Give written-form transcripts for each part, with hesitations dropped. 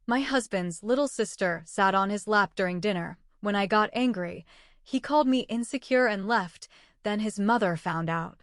My husband's little sister sat on his lap during dinner. When I got angry, he called me insecure and left. Then his mother found out.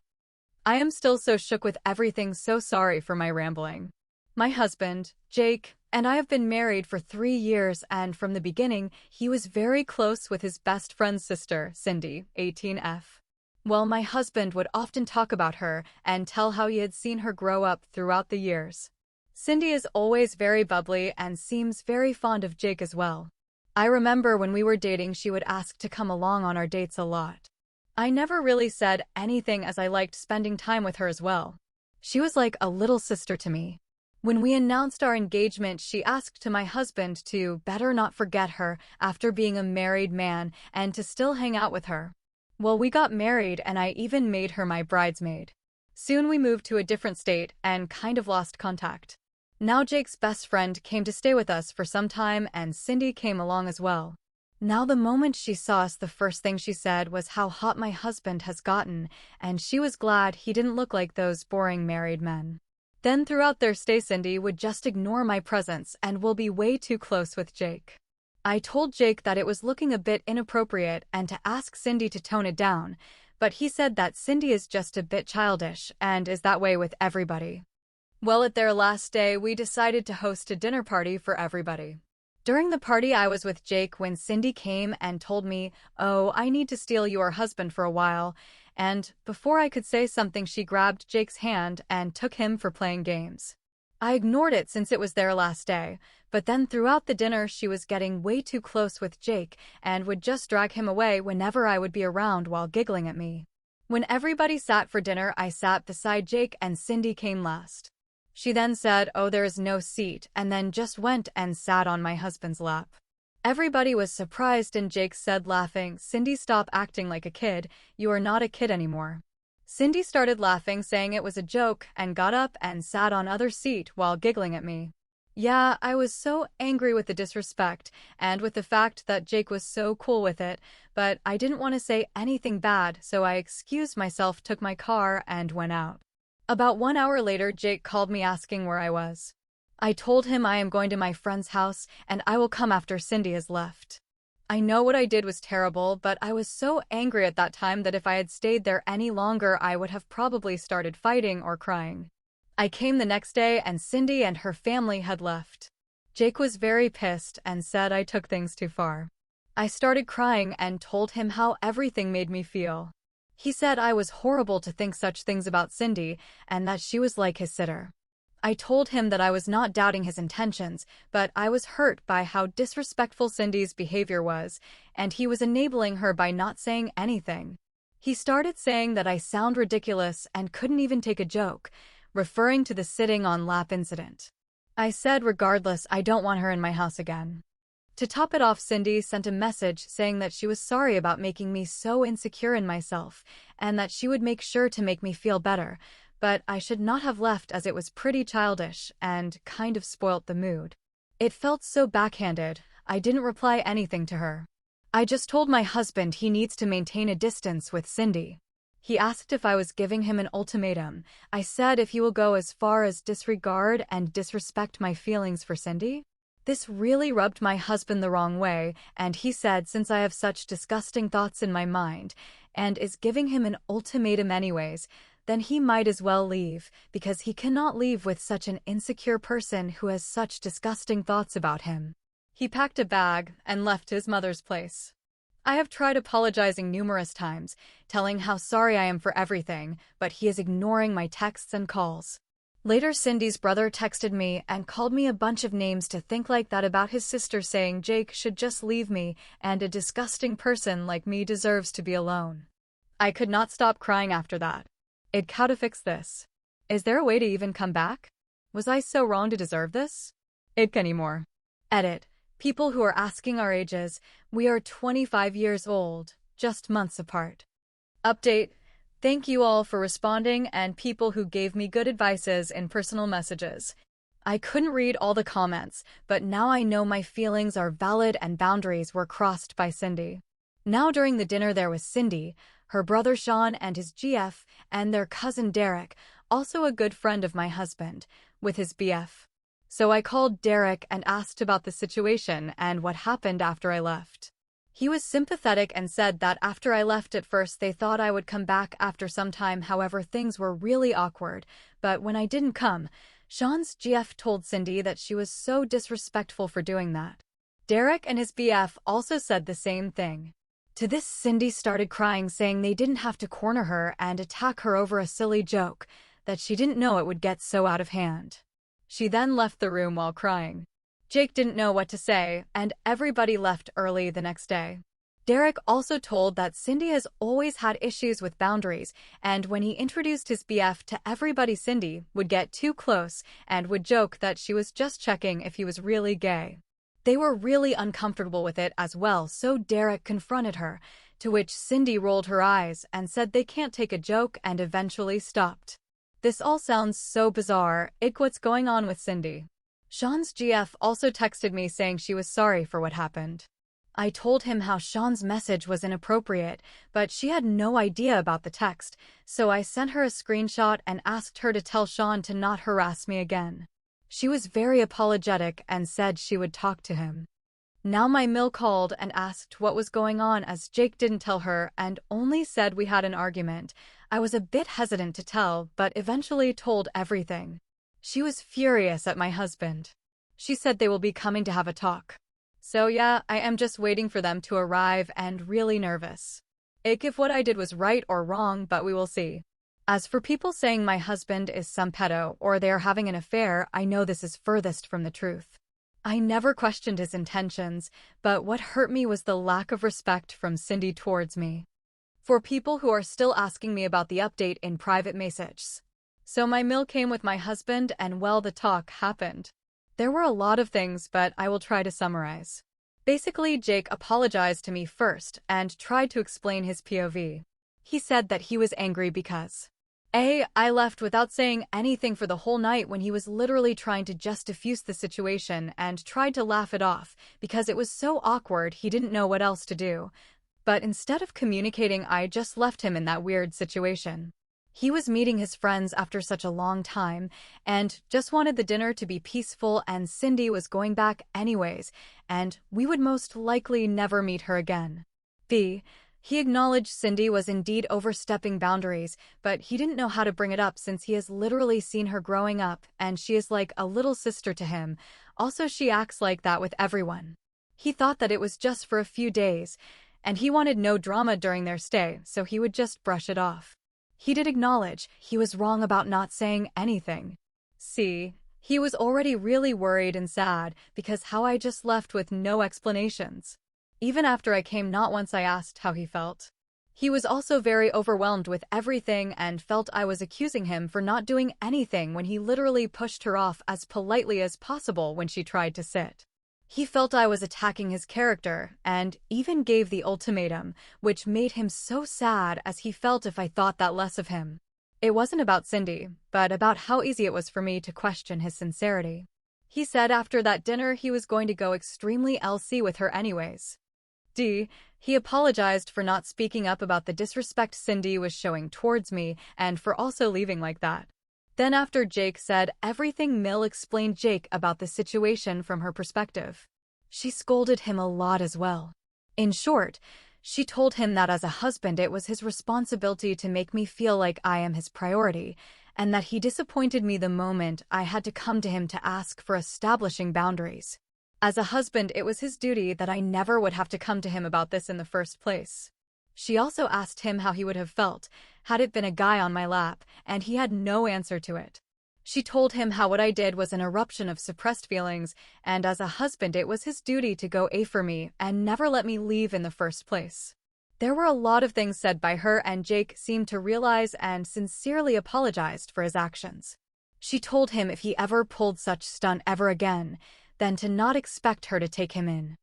I am still so shook with everything, so sorry for my rambling. My husband, Jake, and I have been married for 3 years, and from the beginning, he was very close with his best friend's sister, Cindy, 18F. Well, my husband would often talk about her and tell how he had seen her grow up throughout the years. Cindy is always very bubbly and seems very fond of Jake as well. I remember when we were dating, she would ask to come along on our dates a lot. I never really said anything as I liked spending time with her as well. She was like a little sister to me. When we announced our engagement, she asked to my husband to better not forget her after being a married man and to still hang out with her. Well, we got married and I even made her my bridesmaid. Soon we moved to a different state and kind of lost contact. Now Jake's best friend came to stay with us for some time and Cindy came along as well. Now the moment she saw us, the first thing she said was how hot my husband has gotten, and she was glad he didn't look like those boring married men. Then throughout their stay, Cindy would just ignore my presence and will be way too close with Jake. I told Jake that it was looking a bit inappropriate and to ask Cindy to tone it down, but he said that Cindy is just a bit childish and is that way with everybody. Well, at their last day, we decided to host a dinner party for everybody. During the party, I was with Jake when Cindy came and told me, "Oh, I need to steal your husband for a while." And before I could say something, she grabbed Jake's hand and took him for playing games. I ignored it since it was their last day, but then throughout the dinner she was getting way too close with Jake and would just drag him away whenever I would be around while giggling at me. When everybody sat for dinner, I sat beside Jake and Cindy came last. She then said, "Oh, there is no seat," and then just went and sat on my husband's lap. Everybody was surprised and Jake said laughing, "Cindy, stop acting like a kid, you are not a kid anymore." Cindy started laughing, saying it was a joke, and got up and sat on other seat while giggling at me. Yeah, I was so angry with the disrespect and with the fact that Jake was so cool with it, but I didn't want to say anything bad, so I excused myself, took my car, and went out. About 1 hour later, Jake called me asking where I was. I told him I am going to my friend's house and I will come after Cindy has left. I know what I did was terrible, but I was so angry at that time that if I had stayed there any longer, I would have probably started fighting or crying. I came the next day and Cindy and her family had left. Jake was very pissed and said I took things too far. I started crying and told him how everything made me feel. He said I was horrible to think such things about Cindy and that she was like his sitter. I told him that I was not doubting his intentions, but I was hurt by how disrespectful Cindy's behavior was, and he was enabling her by not saying anything. He started saying that I sound ridiculous and couldn't even take a joke, referring to the sitting on lap incident. I said regardless, I don't want her in my house again. To top it off, Cindy sent a message saying that she was sorry about making me so insecure in myself, and that she would make sure to make me feel better, but I should not have left as it was pretty childish and kind of spoilt the mood. It felt so backhanded. I didn't reply anything to her. I just told my husband he needs to maintain a distance with Cindy. He asked if I was giving him an ultimatum. I said if he will go as far as disregard and disrespect my feelings for Cindy. This really rubbed my husband the wrong way, and he said since I have such disgusting thoughts in my mind and is giving him an ultimatum anyways, then he might as well leave, because he cannot leave with such an insecure person who has such disgusting thoughts about him. He packed a bag and left his mother's place. I have tried apologizing numerous times, telling how sorry I am for everything, but he is ignoring my texts and calls. Later, Cindy's brother texted me and called me a bunch of names to think like that about his sister, saying Jake should just leave me and a disgusting person like me deserves to be alone. I could not stop crying after that. How to fix this? Is there a way to even come back? Was I so wrong to deserve this? Anymore. Edit. People who are asking our ages, we are 25 years old, just months apart. Update. Thank you all for responding and people who gave me good advices in personal messages. I couldn't read all the comments, but now I know my feelings are valid and boundaries were crossed by Cindy. Now during the dinner there was Cindy, her brother Sean and his GF, and their cousin Derek, also a good friend of my husband, with his BF. So I called Derek and asked about the situation and what happened after I left. He was sympathetic and said that after I left at first they thought I would come back after some time, however things were really awkward, but when I didn't come, Sean's GF told Cindy that she was so disrespectful for doing that. Derek and his BF also said the same thing. To this, Cindy started crying, saying they didn't have to corner her and attack her over a silly joke, that she didn't know it would get so out of hand. She then left the room while crying. Jake didn't know what to say, and everybody left early the next day. Derek also told that Cindy has always had issues with boundaries, and when he introduced his BF to everybody, Cindy would get too close and would joke that she was just checking if he was really gay. They were really uncomfortable with it as well, so Derek confronted her, to which Cindy rolled her eyes and said they can't take a joke and eventually stopped. This all sounds so bizarre. What's going on with Cindy? Sean's GF also texted me saying she was sorry for what happened. I told him how Sean's message was inappropriate, but she had no idea about the text, so I sent her a screenshot and asked her to tell Sean to not harass me again. She was very apologetic and said she would talk to him. Now my mill called and asked what was going on, as Jake didn't tell her and only said we had an argument. I was a bit hesitant to tell, but eventually told everything. She was furious at my husband. She said they will be coming to have a talk. So yeah, I am just waiting for them to arrive and really nervous. If what I did was right or wrong, but we will see. As for people saying my husband is some pedo or they are having an affair, I know this is furthest from the truth. I never questioned his intentions, but what hurt me was the lack of respect from Cindy towards me. For people who are still asking me about the update in private messages. So my meal came with my husband and well, the talk happened. There were a lot of things, but I will try to summarize. Basically, Jake apologized to me first and tried to explain his POV. He said that he was angry because I left without saying anything for the whole night when he was literally trying to just diffuse the situation and tried to laugh it off because it was so awkward he didn't know what else to do. But instead of communicating, I just left him in that weird situation. He was meeting his friends after such a long time and just wanted the dinner to be peaceful, and Cindy was going back anyways, and we would most likely never meet her again. He acknowledged Cindy was indeed overstepping boundaries, but he didn't know how to bring it up since he has literally seen her growing up and she is like a little sister to him. Also, she acts like that with everyone. He thought that it was just for a few days, and he wanted no drama during their stay, so he would just brush it off. He did acknowledge he was wrong about not saying anything. He was already really worried and sad because how I just left with no explanations. Even after I came, not once I asked how he felt. He was also very overwhelmed with everything and felt I was accusing him for not doing anything when he literally pushed her off as politely as possible when she tried to sit. He felt I was attacking his character and even gave the ultimatum, which made him so sad as he felt if I thought that less of him. It wasn't about Cindy, but about how easy it was for me to question his sincerity. He said after that dinner he was going to go extremely LC with her anyways. He apologized for not speaking up about the disrespect Cindy was showing towards me and for also leaving like that. Then after Jake said everything, Mill explained Jake about the situation from her perspective. She scolded him a lot as well. In short, she told him that as a husband it was his responsibility to make me feel like I am his priority, and that he disappointed me the moment I had to come to him to ask for establishing boundaries. As a husband, it was his duty that I never would have to come to him about this in the first place. She also asked him how he would have felt had it been a guy on my lap, and he had no answer to it. She told him how what I did was an eruption of suppressed feelings, and as a husband it was his duty to go A for me and never let me leave in the first place. There were a lot of things said by her, and Jake seemed to realize and sincerely apologized for his actions. She told him if he ever pulled such stunt ever again, then to not expect her to take him in.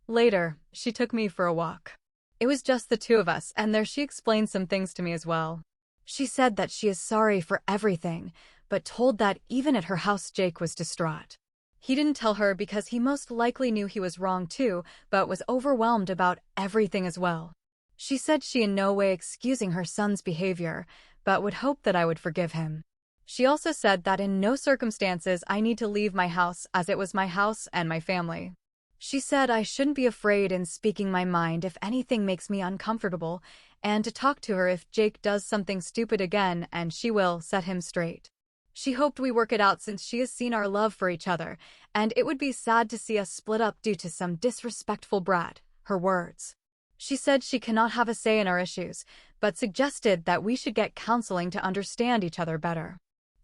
Later, she took me for a walk. It was just the two of us, and there she explained some things to me as well. She said that she is sorry for everything, but told that even at her house Jake was distraught. He didn't tell her because he most likely knew he was wrong too, but was overwhelmed about everything as well. She said she in no way excusing her son's behavior, but would hope that I would forgive him. She also said that in no circumstances I need to leave my house as it was my house and my family. She said I shouldn't be afraid in speaking my mind if anything makes me uncomfortable, and to talk to her if Jake does something stupid again, and she will set him straight. She hoped we work it out since she has seen our love for each other, and it would be sad to see us split up due to some disrespectful brat, her words. She said she cannot have a say in our issues, but suggested that we should get counseling to understand each other better.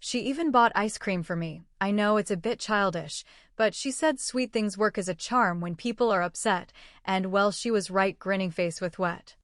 She even bought ice cream for me. I know it's a bit childish, but she said sweet things work as a charm when people are upset, and well, she was right, grinning face with wet.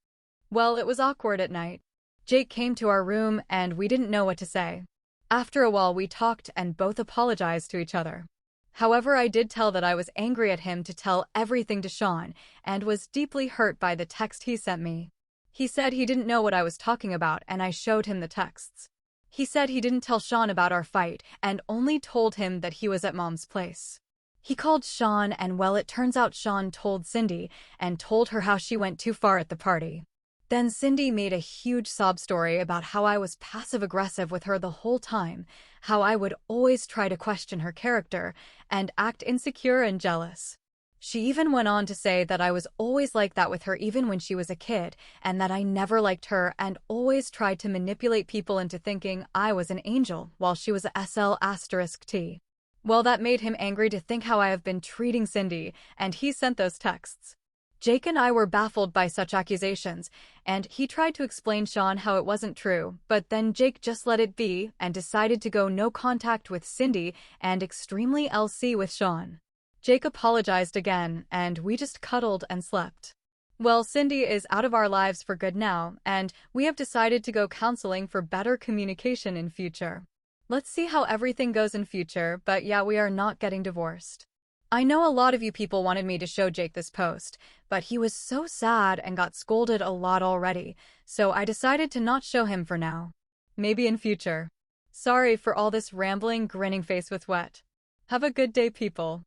Well, it was awkward at night. Jake came to our room and we didn't know what to say. After a while we talked and both apologized to each other. However, I did tell that I was angry at him to tell everything to Sean and was deeply hurt by the text he sent me. He said he didn't know what I was talking about and I showed him the texts. He said he didn't tell Sean about our fight and only told him that he was at Mom's place. He called Sean and well, it turns out Sean told Cindy and told her how she went too far at the party. Then Cindy made a huge sob story about how I was passive-aggressive with her the whole time, how I would always try to question her character and act insecure and jealous. She even went on to say that I was always like that with her even when she was a kid, and that I never liked her and always tried to manipulate people into thinking I was an angel while she was a SL*T. Well, that made him angry to think how I have been treating Cindy, and he sent those texts. Jake and I were baffled by such accusations, and he tried to explain Sean how it wasn't true, but then Jake just let it be and decided to go no contact with Cindy and extremely LC with Sean. Jake apologized again, and we just cuddled and slept. Well, Cindy is out of our lives for good now, and we have decided to go counseling for better communication in future. Let's see how everything goes in future, but yeah, we are not getting divorced. I know a lot of you people wanted me to show Jake this post, but he was so sad and got scolded a lot already, so I decided to not show him for now. Maybe in future. Sorry for all this rambling, grinning face with wet. Have a good day, people.